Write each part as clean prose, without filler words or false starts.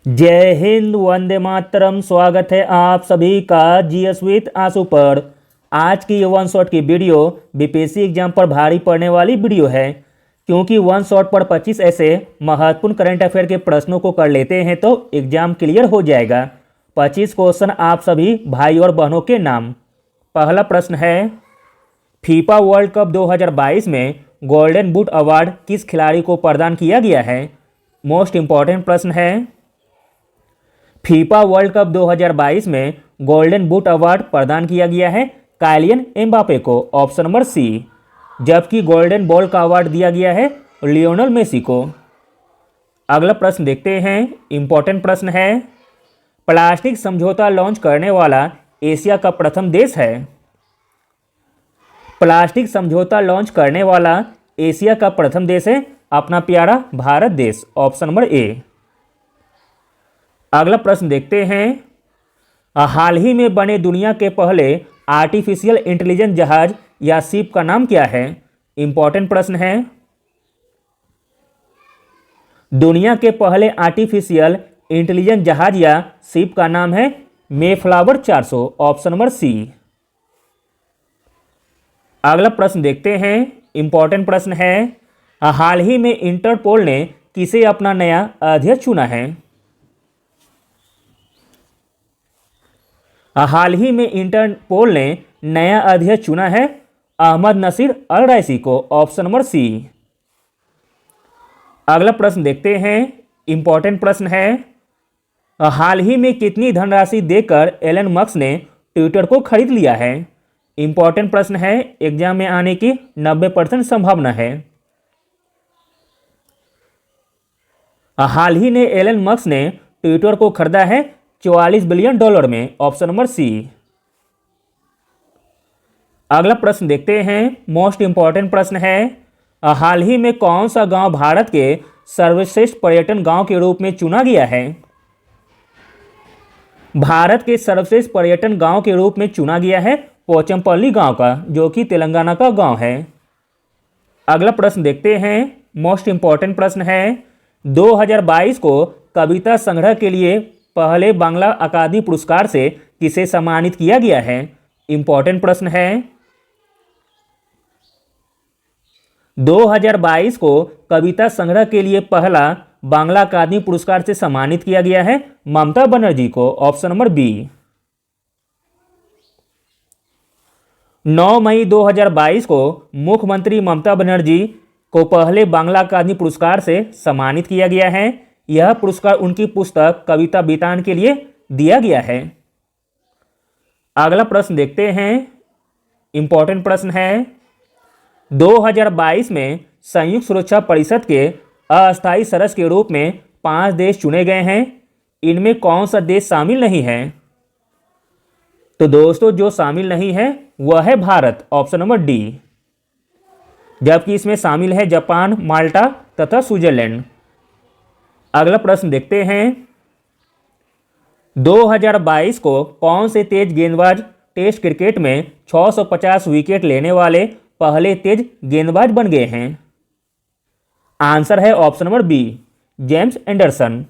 जय हिंद, वंदे मातरम। स्वागत है आप सभी का जीएस विद आंसू पर। आज की ये वन शॉट की वीडियो बीपीएससी एग्जाम पर भारी पड़ने वाली वीडियो है, क्योंकि वन शॉट पर 25 ऐसे महत्वपूर्ण करंट अफेयर के प्रश्नों को कर लेते हैं तो एग्जाम क्लियर हो जाएगा। 25 क्वेश्चन आप सभी भाई और बहनों के नाम। पहला प्रश्न है, फीफा वर्ल्ड कप 2022 में गोल्डन बूट अवार्ड किस खिलाड़ी को प्रदान किया गया है? मोस्ट इंपॉर्टेंट प्रश्न है। फीफा वर्ल्ड कप 2022 में गोल्डन बूट अवार्ड प्रदान किया गया है काइलियन एम्बापे को, ऑप्शन नंबर सी। जबकि गोल्डन बॉल का अवार्ड दिया गया है लियोनेल मेसी को। अगला प्रश्न देखते हैं, इंपॉर्टेंट प्रश्न है। प्लास्टिक समझौता लॉन्च करने वाला एशिया का प्रथम देश है? प्लास्टिक समझौता लॉन्च करने वाला एशिया का प्रथम देश है अपना प्यारा भारत देश, ऑप्शन नंबर ए। अगला प्रश्न देखते हैं, हाल ही में बने दुनिया के पहले आर्टिफिशियल इंटेलिजेंस जहाज या शिप का नाम क्या है? इंपॉर्टेंट प्रश्न है। दुनिया के पहले आर्टिफिशियल इंटेलिजेंस जहाज या शिप का नाम है मेफ्लावर 400, ऑप्शन नंबर सी। अगला प्रश्न देखते हैं, इंपॉर्टेंट प्रश्न है। हाल ही में इंटरपोल ने किसे अपना नया अध्यक्ष चुना है? हाल ही में इंटरपोल ने नया अध्यक्ष चुना है अहमद नसीर अल रईसी को, ऑप्शन नंबर सी। अगला प्रश्न देखते हैं, इंपॉर्टेंट प्रश्न है। हाल ही में कितनी धनराशि देकर एलन मस्क ने ट्विटर को खरीद लिया है? इंपॉर्टेंट प्रश्न है, एग्जाम में आने की 90% संभावना है। हाल ही में एलन मस्क ने ट्विटर को खरीदा है $44 बिलियन में, ऑप्शन नंबर सी। अगला प्रश्न देखते हैं, मोस्ट इंपॉर्टेंट प्रश्न है। हाल ही में कौन सा गांव भारत के सर्वश्रेष्ठ पर्यटन गांव के रूप में चुना गया है? भारत के सर्वश्रेष्ठ पर्यटन गांव के रूप में चुना गया है पोचमपल्ली गांव का, जो कि तेलंगाना का गांव है। अगला प्रश्न देखते हैं, मोस्ट इंपॉर्टेंट प्रश्न है। 2022 को कविता संग्रह के लिए पहले बांग्ला अकादमी पुरस्कार से किसे सम्मानित किया गया है? इंपॉर्टेंट प्रश्न है। 2022 को कविता संग्रह के लिए पहला बांग्ला अकादमी पुरस्कार से सम्मानित किया गया है ममता बनर्जी को, ऑप्शन नंबर बी। 9 मई 2022 को मुख्यमंत्री ममता बनर्जी को पहले बांग्ला अकादमी पुरस्कार से सम्मानित किया गया है। यह पुरस्कार उनकी पुस्तक कविता बितान के लिए दिया गया है। अगला प्रश्न देखते हैं, इंपॉर्टेंट प्रश्न है। 2022 में संयुक्त सुरक्षा परिषद के अस्थायी सदस्य के रूप में 5 देश चुने गए हैं। इनमें कौन सा देश शामिल नहीं है? तो दोस्तों, जो शामिल नहीं है वह है भारत, ऑप्शन नंबर डी। जबकि इसमें शामिल है जापान, माल्टा तथा स्विट्जरलैंड। अगला प्रश्न देखते हैं, 2022 को कौन से तेज गेंदबाज टेस्ट क्रिकेट में 650 विकेट लेने वाले पहले तेज गेंदबाज बन गए हैं? आंसर है option number B, James Anderson.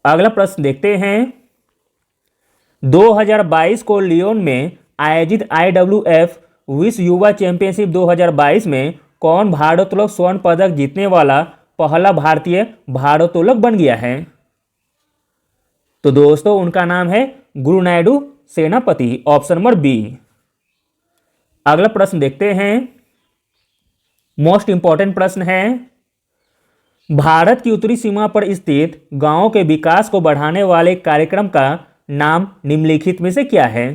अगला प्रश्न देखते हैं, 2022 को लियोन में आयोजित IWF विश्व युवा चैंपियनशिप 2022 में कौन भारोत्तोलक स्वर्ण पदक जीतने वाला पहला भारतीय भारोत्तोलक बन गया है? तो दोस्तों, उनका नाम है गुरु नायडू सेनापति, ऑप्शन नंबर बी। अगला प्रश्न देखते हैं, मोस्ट इंपॉर्टेंट प्रश्न है। भारत की उत्तरी सीमा पर स्थित गांवों के विकास को बढ़ाने वाले कार्यक्रम का नाम निम्नलिखित में से क्या है?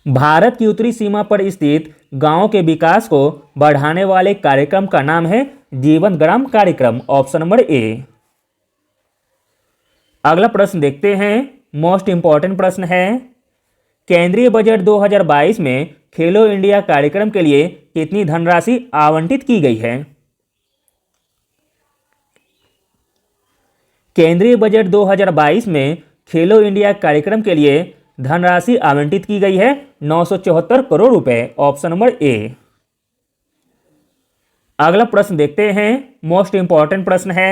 भारत की उत्तरी सीमा पर स्थित गांवों के विकास को बढ़ाने वाले कार्यक्रम का नाम है जीवन ग्राम कार्यक्रम, ऑप्शन नंबर ए। अगला प्रश्न देखते हैं, मोस्ट इंपॉर्टेंट प्रश्न है। केंद्रीय बजट 2022 में खेलो इंडिया कार्यक्रम के लिए कितनी धनराशि आवंटित की गई है? केंद्रीय बजट 2022 में खेलो इंडिया कार्यक्रम के लिए धनराशि आवंटित की गई है 974 करोड़ रुपए, ऑप्शन नंबर ए। अगला प्रश्न देखते हैं, मोस्ट इंपॉर्टेंट प्रश्न है,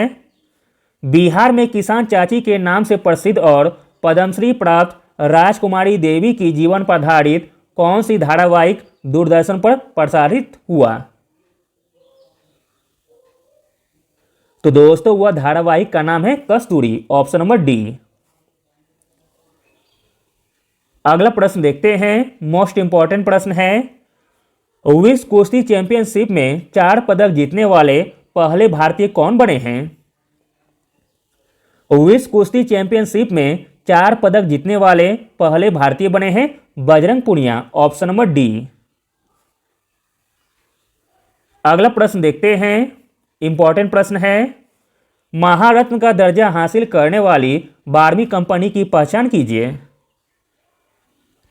बिहार में किसान चाची के नाम से प्रसिद्ध और पद्मश्री प्राप्त राजकुमारी देवी की जीवन पर आधारित कौन सी धारावाहिक दूरदर्शन पर प्रसारित हुआ? तो दोस्तों वह धारावाहिक का नाम है कस्तूरी, ऑप्शन नंबर डी। अगला प्रश्न देखते हैं, मोस्ट इंपॉर्टेंट प्रश्न है, विश्व कुश्ती चैंपियनशिप में 4 पदक जीतने वाले पहले भारतीय कौन बने हैं? विश्व कुश्ती चैंपियनशिप में 4 पदक जीतने वाले पहले भारतीय बने हैं Bajrang Punia, option number D. अगला प्रश्न देखते हैं, इंपॉर्टेंट प्रश्न है, महारत्न का दर्जा हासिल करने वाली 12वीं कंपनी की पहचान कीजिए।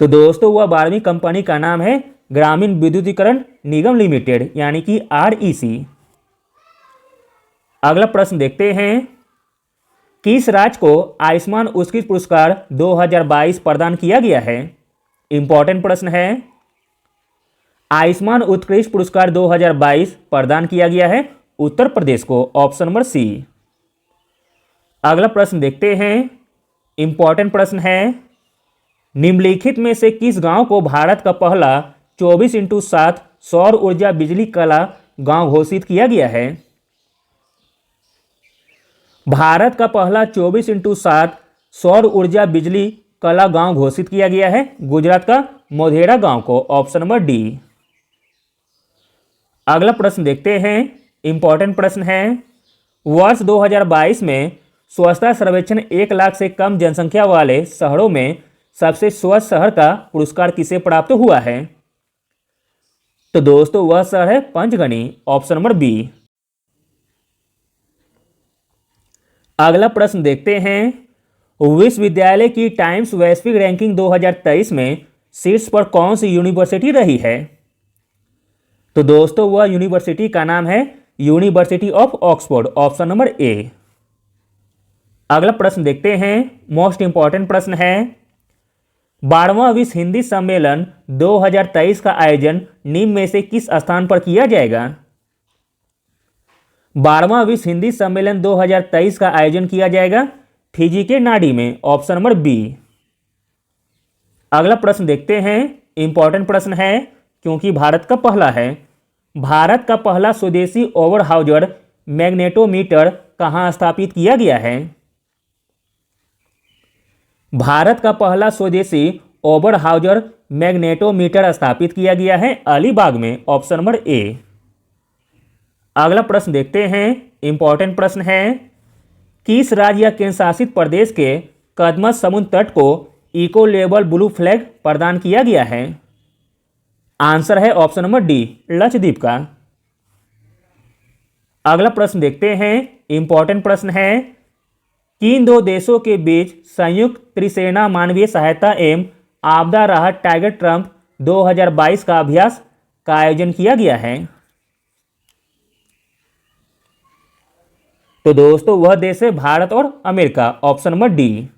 तो दोस्तों वह 12वीं कंपनी का नाम है ग्रामीण विद्युतीकरण निगम लिमिटेड, यानी कि REC। अगला प्रश्न देखते हैं, किस राज्य को आयुष्मान उत्कृष्ट पुरस्कार 2022 प्रदान किया गया है? इंपॉर्टेंट प्रश्न है, आयुष्मान उत्कृष्ट पुरस्कार 2022 प्रदान किया गया है उत्तर प्रदेश को, ऑप्शन नंबर सी। अगला प्रश्न देखते हैं, इंपॉर्टेंट प्रश्न है, निम्नलिखित में से किस गांव को भारत का पहला 24x7 सौर ऊर्जा बिजली कला गांव घोषित किया गया है? भारत का पहला 24x7 सौर ऊर्जा बिजली कला गांव घोषित किया गया है गुजरात का मोढेरा गांव को, ऑप्शन नंबर डी। अगला प्रश्न देखते हैं, इंपॉर्टेंट प्रश्न है, वर्ष 2022 में स्वच्छता सर्वेक्षण 1 लाख से कम जनसंख्या वाले शहरों में सबसे स्वच्छ शहर का पुरस्कार किसे प्राप्त हुआ है? तो दोस्तों वह शहर है पंचगनी, ऑप्शन नंबर बी। अगला प्रश्न देखते हैं, विश्वविद्यालय की टाइम्स वैश्विक रैंकिंग 2023 में शीर्ष पर कौन सी यूनिवर्सिटी रही है? तो दोस्तों वह यूनिवर्सिटी का नाम है university of Oxford, option number A. अगला प्रश्न देखते हैं, मोस्ट इंपॉर्टेंट प्रश्न है, 12वां विश्व हिंदी सम्मेलन 2023 का आयोजन निम्न में से किस स्थान पर किया जाएगा? 12वां विश्व हिंदी सम्मेलन 2023 का आयोजन किया जाएगा फिजी के नाडी में, ऑप्शन नंबर बी। अगला प्रश्न देखते हैं, इंपॉर्टेंट प्रश्न है क्योंकि भारत का पहला है, भारत का पहला स्वदेशी ओवरहाउजर मैग्नेटोमीटर कहां स्थापित किया गया है? भारत का पहला स्वदेशी ओवरहाउजर मैग्नेटोमीटर स्थापित किया गया है अलीबाग में, ऑप्शन नंबर ए। अगला प्रश्न देखते हैं, इंपॉर्टेंट प्रश्न है, किस राज्य या केंद्र शासित प्रदेश के कदमत समुद्र तट को इको लेबल ब्लू फ्लैग प्रदान किया गया है? आंसर है ऑप्शन नंबर डी, लक्षद्वीप का। अगला प्रश्न देखते हैं, इंपॉर्टेंट प्रश्न है, किन 2 देशों के बीच संयुक्त त्रिसेना मानवीय सहायता एवं आपदा राहत टाइगर ट्रंप 2022 का अभ्यास का आयोजन किया गया है? तो दोस्तों वह देश है भारत और अमेरिका, ऑप्शन नंबर डी।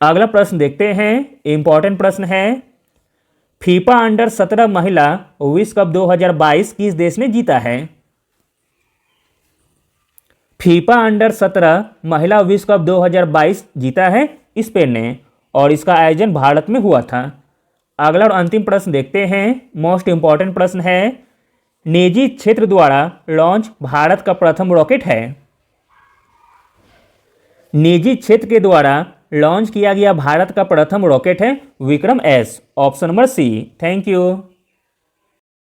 अगला प्रश्न देखते हैं, इंपॉर्टेंट प्रश्न है, फीफा अंडर 17 महिला विश्व कप 2022 किस देश ने जीता है? फीफा अंडर 17 महिला विश्व कप 2022 जीता है स्पेन ने और इसका आयोजन भारत में हुआ था। अगला और अंतिम प्रश्न देखते हैं, मोस्ट इंपॉर्टेंट प्रश्न है, निजी क्षेत्र द्वारा लॉन्च भारत का प्रथम रॉकेट है? निजी क्षेत्र के द्वारा लॉन्च किया गया भारत का प्रथम रॉकेट है Vikram S, option number C. Thank you.